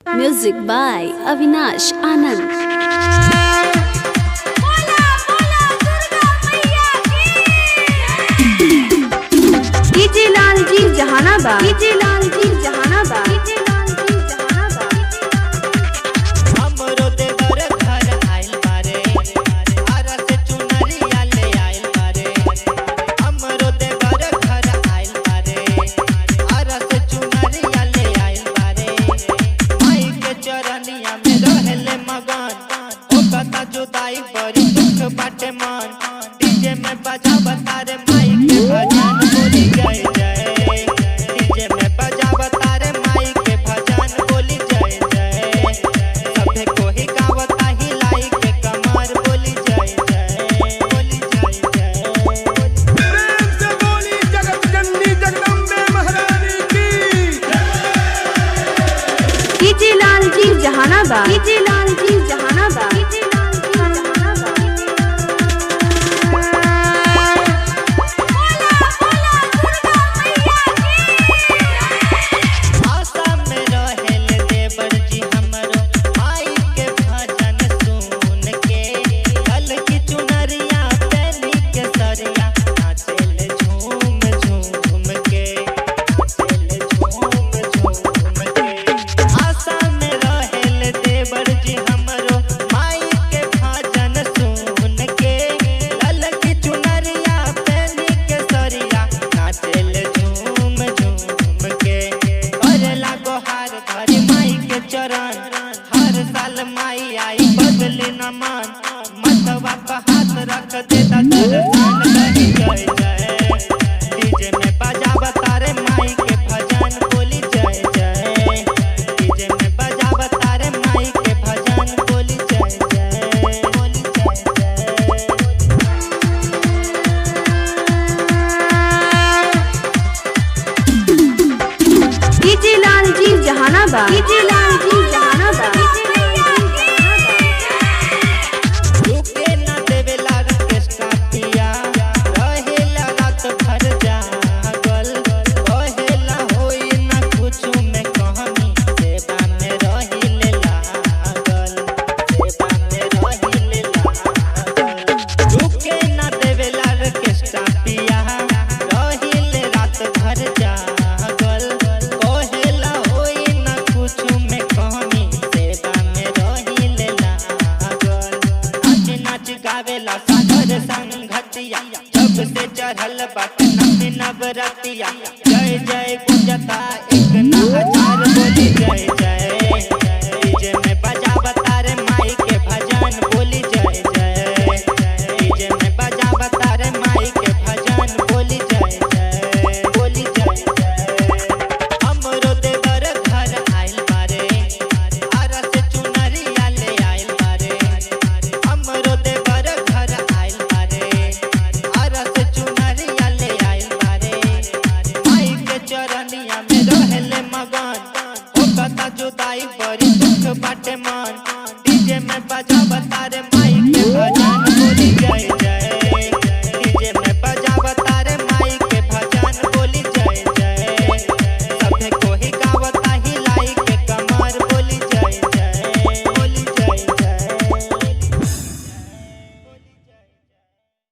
Music by Avinash Anand. DJ Lal ji Jahanabad, DJ Lal ji Jahanabad, DJ Lal ji Jehanabad. हमरो देवर घर आइल बारे, आरा से चुनरिया ले आइल बारे। हमरो देवर घर आइल बारे, आरा से चुनरिया ले आइल बारे। माई के चरनिया में रहेले मगन, ओ कथा जुदाई बड़ी दुख बाटे मन। डीजे में बजा बतारे माई के भजन बोली जय जय। डीजे में बजा बतारे माई के भजन बोली जय जय। सभे कोई गावता हिलाई के कमर बोली जय जय, बोली जय जय। प्रेम से बोली जगत जननी जगदम्बे महारानी की। DJ Lal ji Jahanabad, DJ Lal ji Jahanabad, DJ Lal ji Jehanabad. आशा में रहेले देवर जी हमरो माई के भजन सुन के। कल की चुनरिया पहनी के सरिया नाचेले झूम झूम के, नाचेले झूम झूम के। आशा में रहेले देवर जी हमरो माई के भजन सुन के। कल की चुनरिया पहनी के सरिया नाचेले झूम झूम के। करेला गोहार धरी माई के चरण, हर साल माई आई बदली न मन। मथवा पे हाथ रख देता दर्शन कही जय जय। डीजे में बजा बतारे माई के भजन बोली जय जय। डीजे में बजा बतारे माई के भजन बोली जय जय, बोली जय जय। DJ Lal ji Jahanabad, DJ Lal ji Jahanabad, DJ Lal ji Jehanabad. रुके ना देवेला ऑर्केस्ट्रा पिया, रहेला रात भर जागल। कहेला होई ना कुछु में कहानी, सेवा में रहिले लागल, सेवा में रहिले लागल। रुके ना देवेला ऑर्केस्ट्रा पिया, रहिले रात भर जागल। कहेला होई ना कुछु में कहानी, सेवा में रहिले लागल। नाच नाच गावेला सागर संगतिया, जब से चढ़ल बाटे नवी नवरतिया। जय जय गुंजता एक ना हजार बोली जय जय। डीजे में बजा बतारे माई के भजन बोली जय जय। डीजे में बजा बतारे माई के भजन बोली जय जय, बोली जय जय। हमरो देवर घर आइल बारे, आरा से चुनरिया ले आइल बारे। हमरो देवर घर आइल बारे, आरा से चुनरिया ले आइल बारे। माई के चरनिया में रहेले मगन, ओ कथा जुदाई बड़ी दुख बाटे मन।